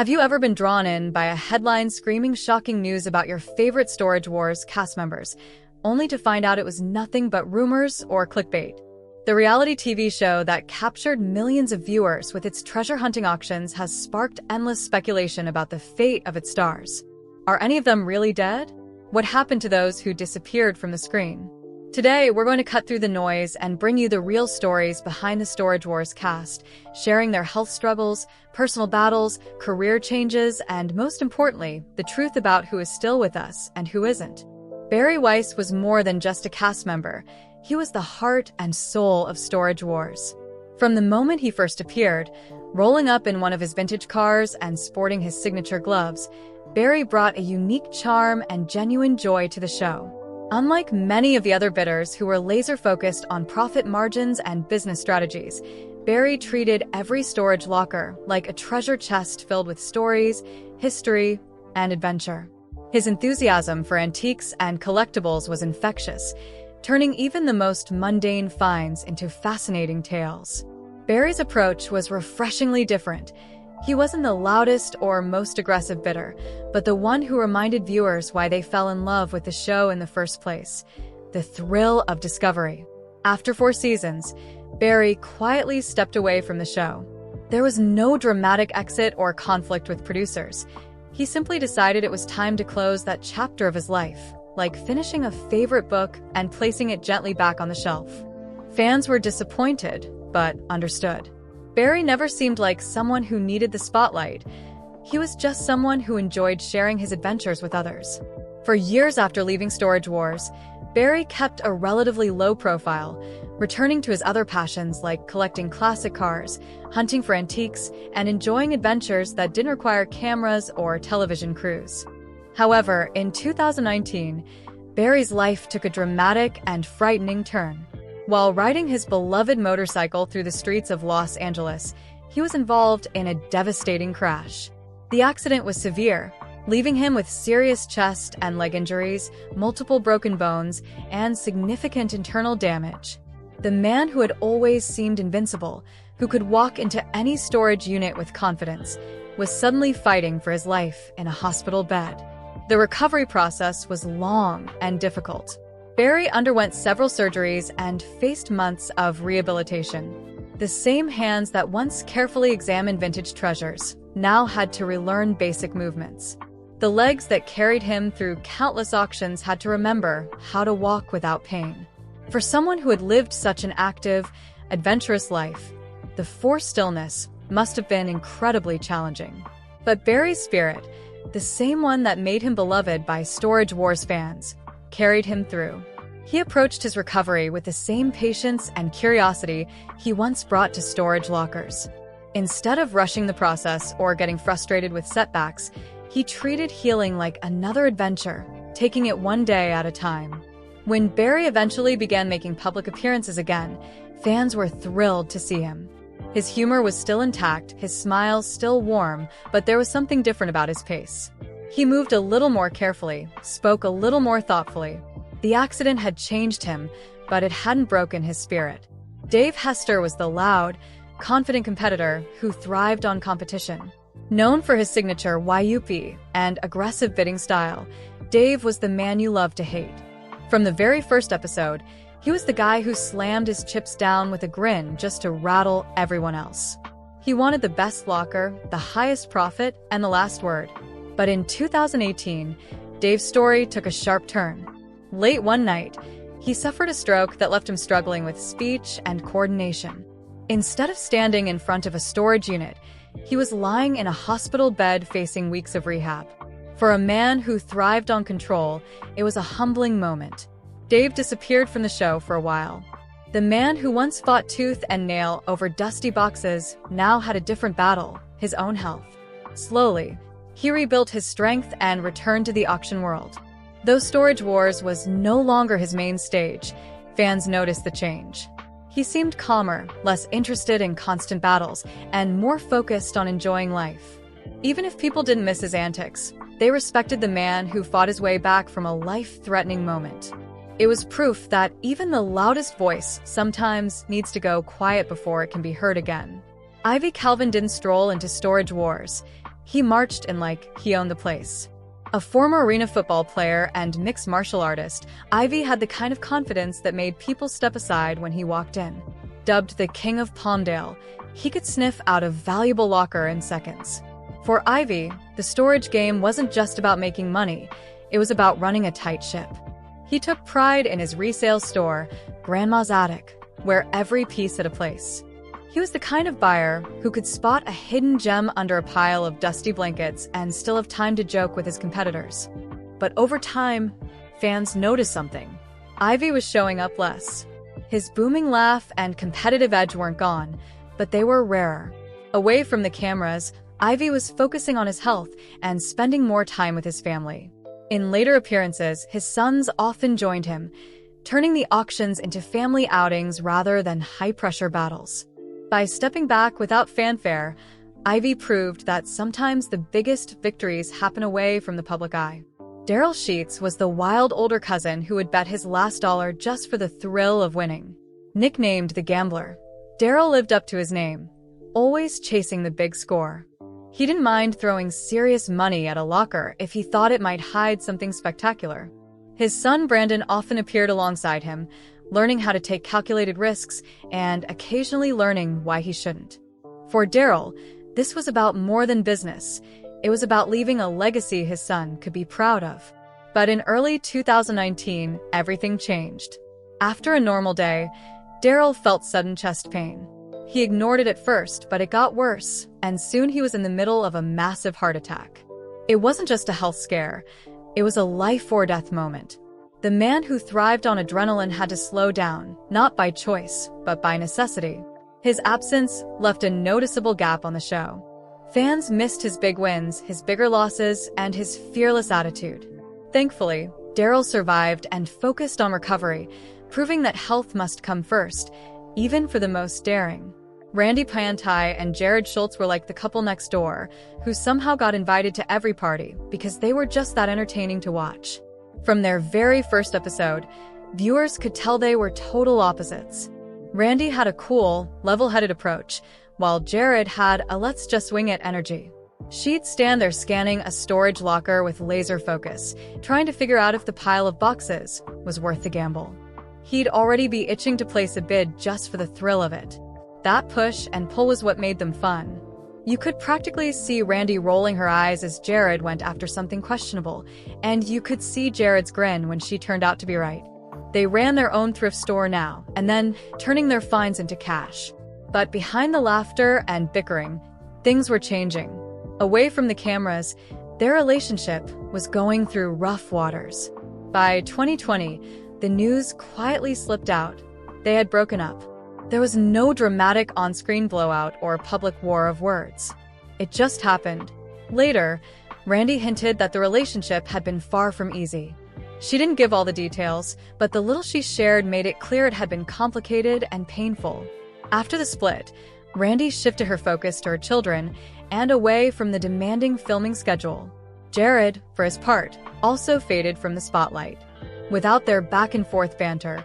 Have you ever been drawn in by a headline screaming shocking news about your favorite Storage Wars cast members, only to find out it was nothing but rumors or clickbait? The reality TV show that captured millions of viewers with its treasure-hunting auctions has sparked endless speculation about the fate of its stars. Are any of them really dead? What happened to those who disappeared from the screen? Today, we're going to cut through the noise and bring you the real stories behind the Storage Wars cast, sharing their health struggles, personal battles, career changes, and most importantly, the truth about who is still with us and who isn't. Barry Weiss was more than just a cast member. He was the heart and soul of Storage Wars. From the moment he first appeared, rolling up in one of his vintage cars and sporting his signature gloves, Barry brought a unique charm and genuine joy to the show. Unlike many of the other bidders who were laser-focused on profit margins and business strategies, Barry treated every storage locker like a treasure chest filled with stories, history, and adventure. His enthusiasm for antiques and collectibles was infectious, turning even the most mundane finds into fascinating tales. Barry's approach was refreshingly different. He wasn't the loudest or most aggressive bidder, but the one who reminded viewers why they fell in love with the show in the first place: the thrill of discovery. After 4 seasons, Barry quietly stepped away from the show. There was no dramatic exit or conflict with producers. He simply decided it was time to close that chapter of his life, like finishing a favorite book and placing it gently back on the shelf. Fans were disappointed, but understood. Barry never seemed like someone who needed the spotlight. He was just someone who enjoyed sharing his adventures with others. For years after leaving Storage Wars, Barry kept a relatively low profile, returning to his other passions like collecting classic cars, hunting for antiques, and enjoying adventures that didn't require cameras or television crews. However, in 2019, Barry's life took a dramatic and frightening turn. While riding his beloved motorcycle through the streets of Los Angeles, he was involved in a devastating crash. The accident was severe, leaving him with serious chest and leg injuries, multiple broken bones, and significant internal damage. The man who had always seemed invincible, who could walk into any storage unit with confidence, was suddenly fighting for his life in a hospital bed. The recovery process was long and difficult. Barry underwent several surgeries and faced months of rehabilitation. The same hands that once carefully examined vintage treasures now had to relearn basic movements. The legs that carried him through countless auctions had to remember how to walk without pain. For someone who had lived such an active, adventurous life, the forced stillness must have been incredibly challenging. But Barry's spirit, the same one that made him beloved by Storage Wars fans, carried him through. He approached his recovery with the same patience and curiosity he once brought to storage lockers. Instead of rushing the process or getting frustrated with setbacks, he treated healing like another adventure, taking it one day at a time. When Barry eventually began making public appearances again, fans were thrilled to see him. His humor was still intact, his smile still warm, but there was something different about his pace. He moved a little more carefully, spoke a little more thoughtfully. The accident had changed him, but it hadn't broken his spirit. Dave Hester was the loud, confident competitor who thrived on competition. Known for his signature Yuppie and aggressive bidding style, Dave was the man you loved to hate. From the very first episode, he was the guy who slammed his chips down with a grin just to rattle everyone else. He wanted the best locker, the highest profit, and the last word. But in 2018, Dave's story took a sharp turn. Late one night, he suffered a stroke that left him struggling with speech and coordination. Instead of standing in front of a storage unit, he was lying in a hospital bed facing weeks of rehab. For a man who thrived on control, it was a humbling moment. Dave disappeared from the show for a while. The man who once fought tooth and nail over dusty boxes now had a different battle: his own health. Slowly, he rebuilt his strength and returned to the auction world. Though Storage Wars was no longer his main stage, fans noticed the change. He seemed calmer, less interested in constant battles, and more focused on enjoying life. Even if people didn't miss his antics, they respected the man who fought his way back from a life-threatening moment. It was proof that even the loudest voice sometimes needs to go quiet before it can be heard again. Ivy Calvin didn't stroll into Storage Wars. He marched in like he owned the place. A former arena football player and mixed martial artist, Ivy had the kind of confidence that made people step aside when he walked in. Dubbed the King of Palmdale, he could sniff out a valuable locker in seconds. For Ivy, the storage game wasn't just about making money, it was about running a tight ship. He took pride in his resale store, Grandma's Attic, where every piece had a place. He was the kind of buyer who could spot a hidden gem under a pile of dusty blankets and still have time to joke with his competitors. But over time, fans noticed something. Ivy was showing up less. His booming laugh and competitive edge weren't gone, but they were rarer. Away from the cameras, Ivy was focusing on his health and spending more time with his family. In later appearances, his sons often joined him, turning the auctions into family outings rather than high-pressure battles. By stepping back without fanfare, Ivy proved that sometimes the biggest victories happen away from the public eye. Daryl Sheets was the wild older cousin who would bet his last dollar just for the thrill of winning. Nicknamed the Gambler, Daryl lived up to his name, always chasing the big score. He didn't mind throwing serious money at a locker if he thought it might hide something spectacular. His son Brandon often appeared alongside him, learning how to take calculated risks and occasionally learning why he shouldn't. For Daryl, this was about more than business. It was about leaving a legacy his son could be proud of. But in early 2019, everything changed. After a normal day, Daryl felt sudden chest pain. He ignored it at first, but it got worse, and soon he was in the middle of a massive heart attack. It wasn't just a health scare, it was a life-or-death moment. The man who thrived on adrenaline had to slow down, not by choice, but by necessity. His absence left a noticeable gap on the show. Fans missed his big wins, his bigger losses, and his fearless attitude. Thankfully, Daryl survived and focused on recovery, proving that health must come first, even for the most daring. Randy Piantai and Jared Schultz were like the couple next door, who somehow got invited to every party because they were just that entertaining to watch. From their very first episode, viewers could tell they were total opposites. Randy had a cool, level-headed approach, while Jared had a let's-just-wing-it energy. She'd stand there scanning a storage locker with laser focus, trying to figure out if the pile of boxes was worth the gamble. He'd already be itching to place a bid just for the thrill of it. That push and pull was what made them fun. You could practically see Randy rolling her eyes as Jared went after something questionable, and you could see Jared's grin when she turned out to be right. They ran their own thrift store now, and then turning their finds into cash. But behind the laughter and bickering, things were changing. Away from the cameras, their relationship was going through rough waters. By 2020, the news quietly slipped out. They had broken up. There was no dramatic on-screen blowout or public war of words. It just happened. Later, Randy hinted that the relationship had been far from easy. She didn't give all the details, but the little she shared made it clear it had been complicated and painful. After the split, Randy shifted her focus to her children and away from the demanding filming schedule. Jared, for his part, also faded from the spotlight. Without their back-and-forth banter,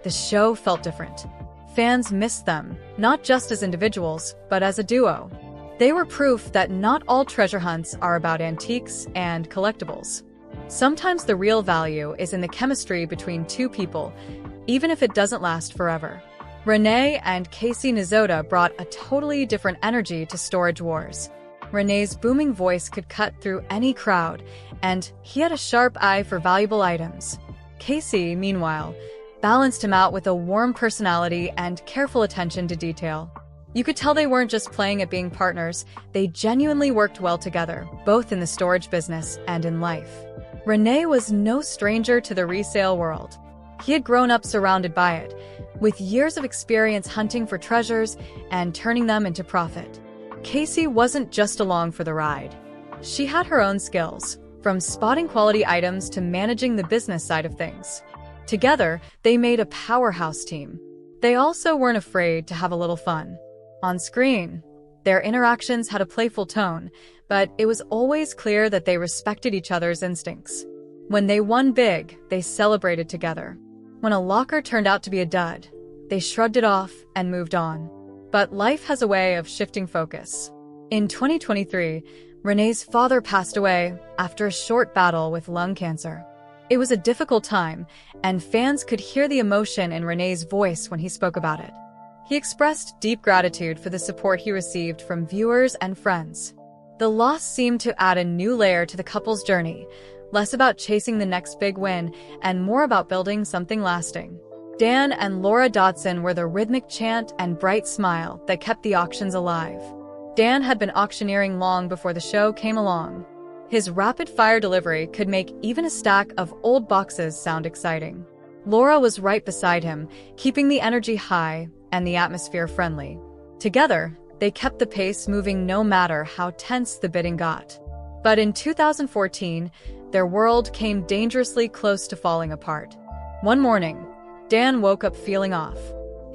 the show felt different. Fans missed them, not just as individuals, but as a duo. They were proof that not all treasure hunts are about antiques and collectibles. Sometimes the real value is in the chemistry between two people, even if it doesn't last forever. Renee and Casey Nizoda brought a totally different energy to Storage Wars. Renee's booming voice could cut through any crowd, and he had a sharp eye for valuable items. Casey, meanwhile, balanced him out with a warm personality and careful attention to detail. You could tell they weren't just playing at being partners, they genuinely worked well together, both in the storage business and in life. Renee was no stranger to the resale world. He had grown up surrounded by it, with years of experience hunting for treasures and turning them into profit. Casey wasn't just along for the ride. She had her own skills, from spotting quality items to managing the business side of things. Together, they made a powerhouse team. They also weren't afraid to have a little fun. On screen, their interactions had a playful tone, but it was always clear that they respected each other's instincts. When they won big, they celebrated together. When a locker turned out to be a dud, they shrugged it off and moved on. But life has a way of shifting focus. In 2023, Renee's father passed away after a short battle with lung cancer. It was a difficult time, and fans could hear the emotion in Renee's voice when he spoke about it. He expressed deep gratitude for the support he received from viewers and friends. The loss seemed to add a new layer to the couple's journey, less about chasing the next big win and more about building something lasting. Dan and Laura Dodson were the rhythmic chant and bright smile that kept the auctions alive. Dan had been auctioneering long before the show came along. His rapid-fire delivery could make even a stack of old boxes sound exciting. Laura was right beside him, keeping the energy high and the atmosphere friendly. Together, they kept the pace moving no matter how tense the bidding got. But in 2014, their world came dangerously close to falling apart. One morning, Dan woke up feeling off.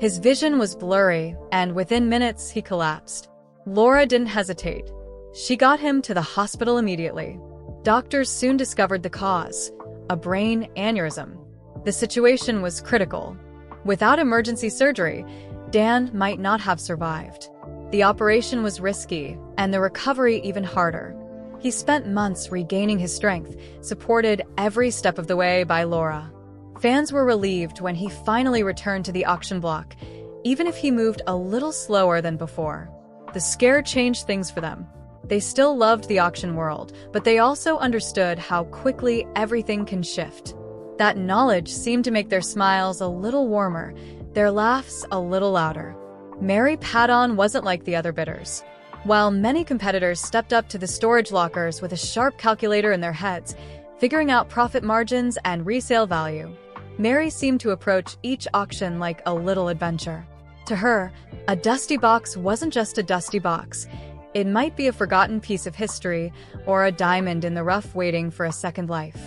His vision was blurry, and within minutes, he collapsed. Laura didn't hesitate. She got him to the hospital immediately. Doctors soon discovered the cause: a brain aneurysm. The situation was critical. Without emergency surgery, Dan might not have survived. The operation was risky, and the recovery even harder. He spent months regaining his strength, supported every step of the way by Laura. Fans were relieved when he finally returned to the auction block, even if he moved a little slower than before. The scare changed things for them. They still loved the auction world, but they also understood how quickly everything can shift. That knowledge seemed to make their smiles a little warmer, their laughs a little louder. Mary Padon wasn't like the other bidders. While many competitors stepped up to the storage lockers with a sharp calculator in their heads, figuring out profit margins and resale value, Mary seemed to approach each auction like a little adventure. To her, a dusty box wasn't just a dusty box. It might be a forgotten piece of history or a diamond in the rough waiting for a second life.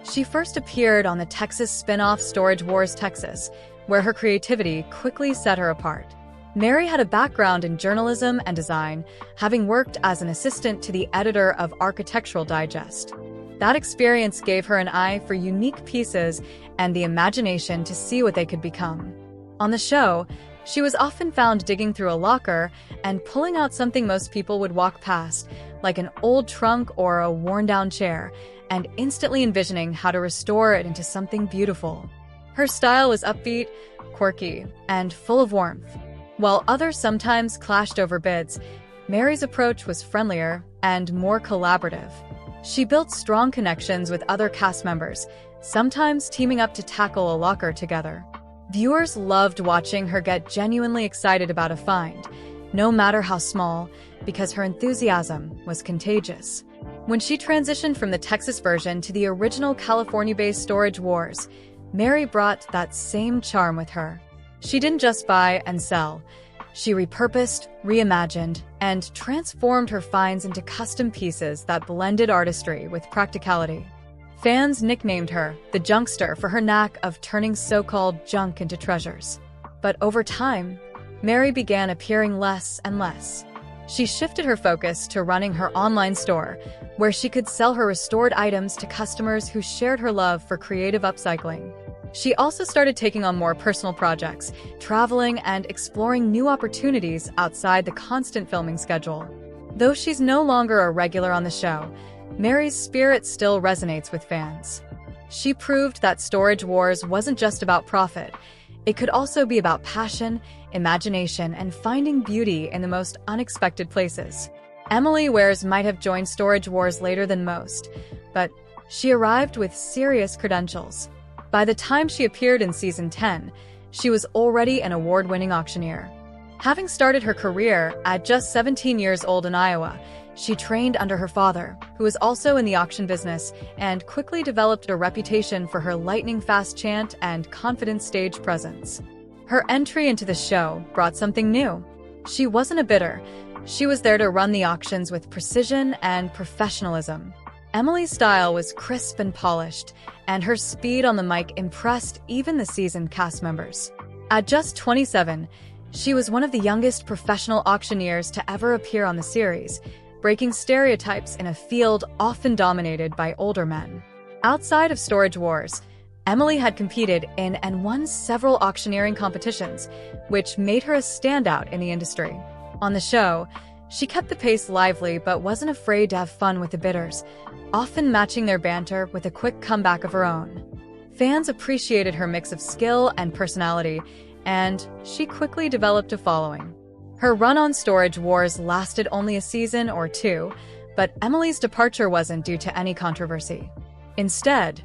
She first appeared on the Texas spin-off Storage Wars Texas, where her creativity quickly set her apart. Mary had a background in journalism and design, having worked as an assistant to the editor of Architectural Digest. That experience gave her an eye for unique pieces and the imagination to see what they could become. On the show, she was often found digging through a locker and pulling out something most people would walk past, like an old trunk or a worn-down chair, and instantly envisioning how to restore it into something beautiful. Her style was upbeat, quirky, and full of warmth. While others sometimes clashed over bids, Mary's approach was friendlier and more collaborative. She built strong connections with other cast members, sometimes teaming up to tackle a locker together. Viewers loved watching her get genuinely excited about a find, no matter how small, because her enthusiasm was contagious. When she transitioned from the Texas version to the original California-based Storage Wars, Mary brought that same charm with her. She didn't just buy and sell. She repurposed, reimagined, and transformed her finds into custom pieces that blended artistry with practicality. Fans nicknamed her the Junkster for her knack of turning so-called junk into treasures. But over time, Mary began appearing less and less. She shifted her focus to running her online store, where she could sell her restored items to customers who shared her love for creative upcycling. She also started taking on more personal projects, traveling and exploring new opportunities outside the constant filming schedule. Though she's no longer a regular on the show, Mary's spirit still resonates with fans. She proved that Storage Wars wasn't just about profit. It could also be about passion, imagination, and finding beauty in the most unexpected places. Emily Wares might have joined Storage Wars later than most, but she arrived with serious credentials. By the time she appeared in Season 10, she was already an award-winning auctioneer. Having started her career at just 17 years old in Iowa, she trained under her father, who was also in the auction business, and quickly developed a reputation for her lightning-fast chant and confident stage presence. Her entry into the show brought something new. She wasn't a bidder. She was there to run the auctions with precision and professionalism. Emily's style was crisp and polished, and her speed on the mic impressed even the seasoned cast members. At just 27, she was one of the youngest professional auctioneers to ever appear on the series, breaking stereotypes in a field often dominated by older men. Outside of Storage Wars, Emily had competed in and won several auctioneering competitions, which made her a standout in the industry. On the show, She kept the pace lively but wasn't afraid to have fun with the bidders, often matching their banter with a quick comeback of her own. Fans appreciated her mix of skill and personality, and she quickly developed a following. Her run on Storage Wars lasted only a season or two, but Emily's departure wasn't due to any controversy. Instead,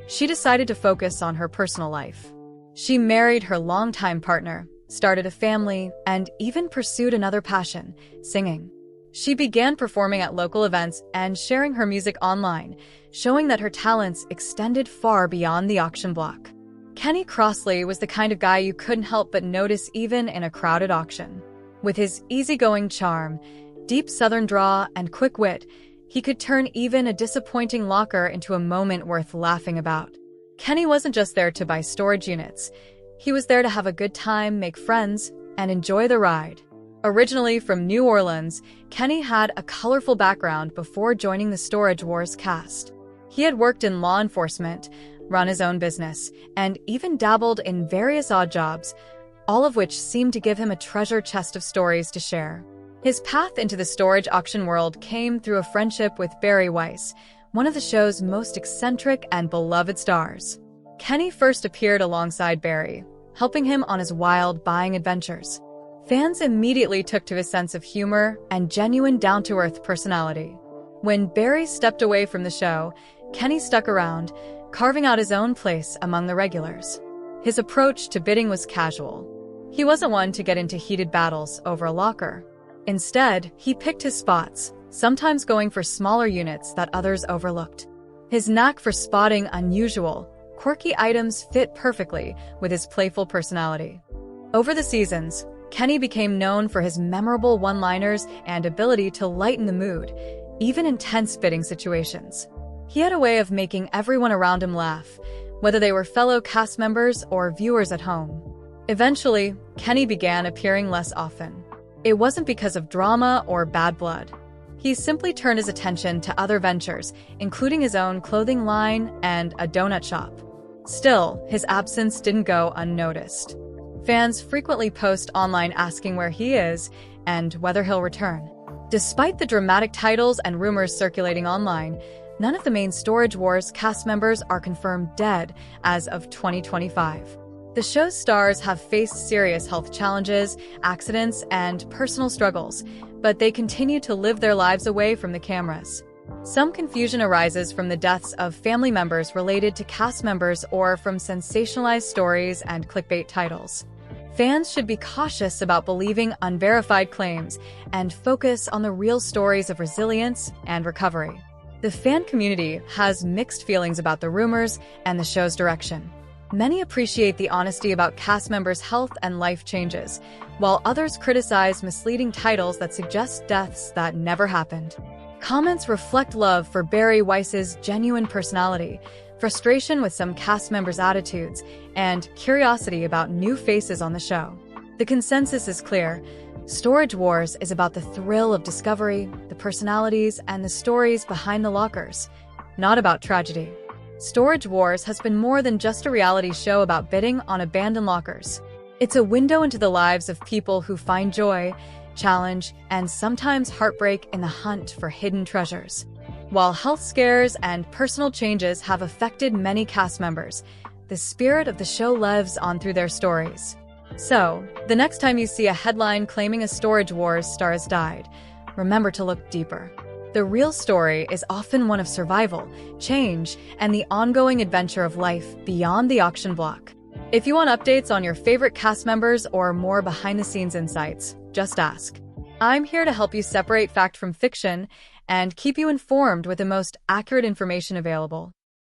she decided to focus on her personal life. She married her longtime partner, started a family, and even pursued another passion, singing. She began performing at local events and sharing her music online, showing that her talents extended far beyond the auction block. Kenny Crossley was the kind of guy you couldn't help but notice even in a crowded auction. With his easygoing charm, deep Southern drawl, and quick wit, he could turn even a disappointing locker into a moment worth laughing about. Kenny wasn't just there to buy storage units. He was there to have a good time, make friends, and enjoy the ride. Originally from New Orleans, Kenny had a colorful background before joining the Storage Wars cast. He had worked in law enforcement, run his own business, and even dabbled in various odd jobs, all of which seemed to give him a treasure chest of stories to share. His path into the storage auction world came through a friendship with Barry Weiss, one of the show's most eccentric and beloved stars. Kenny first appeared alongside Barry, helping him on his wild buying adventures. Fans immediately took to his sense of humor and genuine down-to-earth personality. When Barry stepped away from the show, Kenny stuck around, carving out his own place among the regulars. His approach to bidding was casual. He wasn't one to get into heated battles over a locker. Instead, he picked his spots, sometimes going for smaller units that others overlooked. His knack for spotting unusual, quirky items fit perfectly with his playful personality. Over the seasons, Kenny became known for his memorable one-liners and ability to lighten the mood, even in tense bidding situations. He had a way of making everyone around him laugh, whether they were fellow cast members or viewers at home. Eventually, Kenny began appearing less often. It wasn't because of drama or bad blood. He simply turned his attention to other ventures, including his own clothing line and a donut shop. Still, his absence didn't go unnoticed. Fans frequently post online asking where he is and whether he'll return. Despite the dramatic titles and rumors circulating online, none of the main Storage Wars cast members are confirmed dead as of 2025. The show's stars have faced serious health challenges, accidents, and personal struggles, but they continue to live their lives away from the cameras. Some confusion arises from the deaths of family members related to cast members or from sensationalized stories and clickbait titles. Fans should be cautious about believing unverified claims and focus on the real stories of resilience and recovery. The fan community has mixed feelings about the rumors and the show's direction. Many appreciate the honesty about cast members' health and life changes, while others criticize misleading titles that suggest deaths that never happened. Comments reflect love for Barry Weiss's genuine personality, frustration with some cast members' attitudes, and curiosity about new faces on the show. The consensus is clear. Storage Wars is about the thrill of discovery, the personalities, and the stories behind the lockers, not about tragedy. Storage Wars has been more than just a reality show about bidding on abandoned lockers. It's a window into the lives of people who find joy, challenge, and sometimes heartbreak in the hunt for hidden treasures. While health scares and personal changes have affected many cast members, the spirit of the show lives on through their stories. So, the next time you see a headline claiming a Storage Wars star has died, remember to look deeper. The real story is often one of survival, change, and the ongoing adventure of life beyond the auction block. If you want updates on your favorite cast members or more behind-the-scenes insights, just ask. I'm here to help you separate fact from fiction and keep you informed with the most accurate information available.